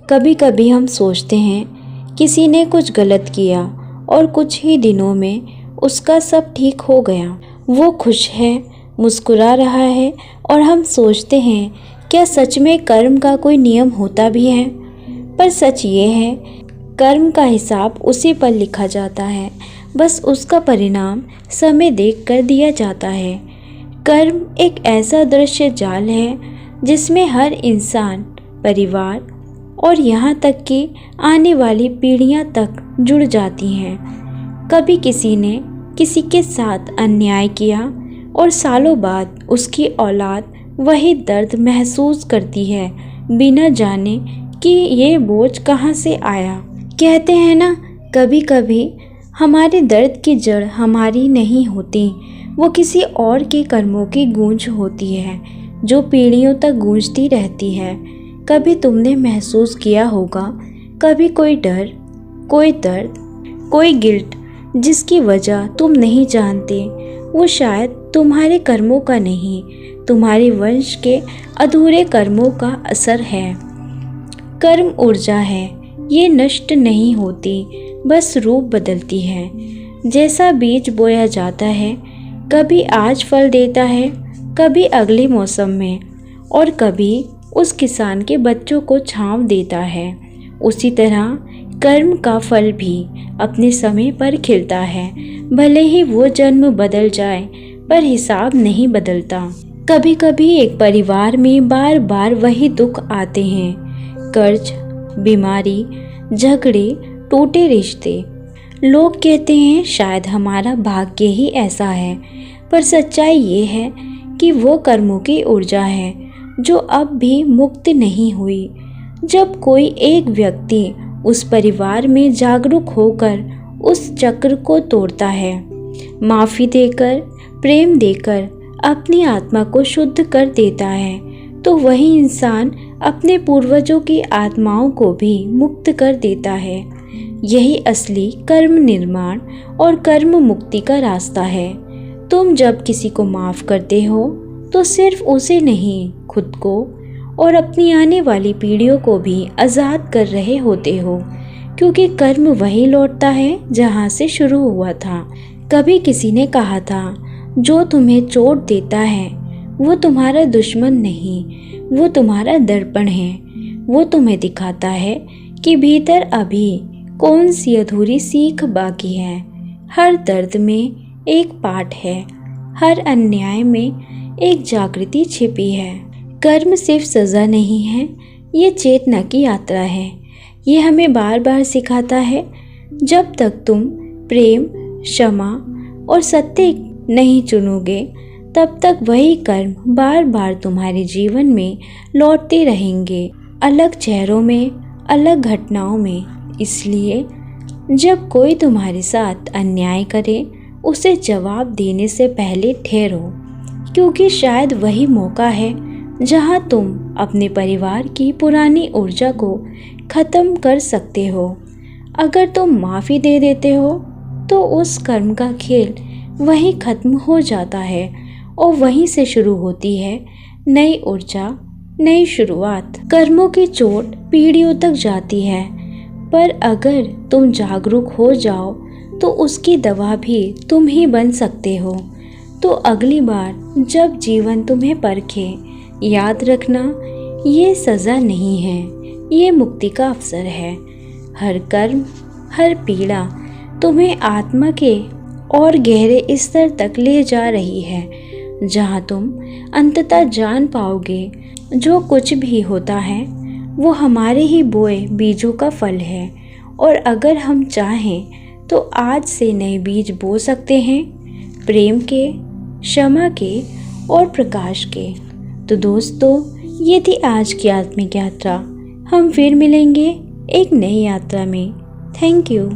कभी कभी हम सोचते हैं किसी ने कुछ गलत किया और कुछ ही दिनों में उसका सब ठीक हो गया। वो खुश है, मुस्कुरा रहा है और हम सोचते हैं क्या सच में कर्म का कोई नियम होता भी है। पर सच ये है, कर्म का हिसाब उसी पर लिखा जाता है, बस उसका परिणाम समय देख कर दिया जाता है। कर्म एक ऐसा दृश्य जाल है जिसमें हर इंसान, परिवार और यहाँ तक कि आने वाली पीढ़ियाँ तक जुड़ जाती हैं। कभी किसी ने किसी के साथ अन्याय किया और सालों बाद उसकी औलाद वही दर्द महसूस करती है, बिना जाने कि ये बोझ कहाँ से आया। कहते हैं ना, कभी कभी हमारे दर्द की जड़ हमारी नहीं होती, वो किसी और के कर्मों की गूंज होती है जो पीढ़ियों तक गूंजती रहती है। कभी तुमने महसूस किया होगा, कभी कोई डर, कोई दर्द, कोई गिल्ट जिसकी वजह तुम नहीं जानते, वो शायद तुम्हारे कर्मों का नहीं, तुम्हारे वंश के अधूरे कर्मों का असर है। कर्म ऊर्जा है, ये नष्ट नहीं होती, बस रूप बदलती है। जैसा बीज बोया जाता है, कभी आज फल देता है, कभी अगले मौसम में, और कभी उस किसान के बच्चों को छांव देता है। उसी तरह कर्म का फल भी अपने समय पर खिलता है। भले ही वो जन्म बदल जाए, पर हिसाब नहीं बदलता। कभी कभी एक परिवार में बार बार वही दुख आते हैं, कर्ज, बीमारी, झगड़े, टूटे रिश्ते। लोग कहते हैं शायद हमारा भाग्य ही ऐसा है, पर सच्चाई ये है कि वो कर्मों की ऊर्जा है जो अब भी मुक्त नहीं हुई। जब कोई एक व्यक्ति उस परिवार में जागरूक होकर उस चक्र को तोड़ता है, माफ़ी देकर, प्रेम देकर अपनी आत्मा को शुद्ध कर देता है, तो वही इंसान अपने पूर्वजों की आत्माओं को भी मुक्त कर देता है। यही असली कर्म निर्माण और कर्म मुक्ति का रास्ता है। तुम जब किसी को माफ़ करते हो तो सिर्फ उसे नहीं, खुद को और अपनी आने वाली पीढ़ियों को भी आज़ाद कर रहे होते हो, क्योंकि कर्म वही लौटता है जहाँ से शुरू हुआ था। कभी किसी ने कहा था, जो तुम्हें चोट देता है वो तुम्हारा दुश्मन नहीं, वो तुम्हारा दर्पण है। वो तुम्हें दिखाता है कि भीतर अभी कौन सी अधूरी सीख बाकी है। हर दर्द में एक पाठ है, हर अन्याय में एक जागृति छिपी है। कर्म सिर्फ सज़ा नहीं है, ये चेतना की यात्रा है। ये हमें बार बार सिखाता है, जब तक तुम प्रेम, क्षमा और सत्य नहीं चुनोगे, तब तक वही कर्म बार बार तुम्हारे जीवन में लौटते रहेंगे, अलग चेहरों में, अलग घटनाओं में। इसलिए जब कोई तुम्हारे साथ अन्याय करे, उसे जवाब देने से पहले ठहरो, क्योंकि शायद वही मौका है जहां तुम अपने परिवार की पुरानी ऊर्जा को ख़त्म कर सकते हो। अगर तुम माफ़ी दे देते हो तो उस कर्म का खेल वहीं ख़त्म हो जाता है और वहीं से शुरू होती है नई ऊर्जा, नई शुरुआत। कर्मों की चोट पीढ़ियों तक जाती है, पर अगर तुम जागरूक हो जाओ तो उसकी दवा भी तुम ही बन सकते हो। तो अगली बार जब जीवन तुम्हें परखे, याद रखना, ये सज़ा नहीं है, ये मुक्ति का अवसर है। हर कर्म, हर पीड़ा तुम्हें आत्मा के और गहरे स्तर तक ले जा रही है, जहाँ तुम अंततः जान पाओगे जो कुछ भी होता है वो हमारे ही बोए बीजों का फल है। और अगर हम चाहें तो आज से नए बीज बो सकते हैं, प्रेम के, क्षमा के और प्रकाश के। तो दोस्तों, ये थी आज की आत्मिक यात्रा। हम फिर मिलेंगे एक नई यात्रा में। Thank you.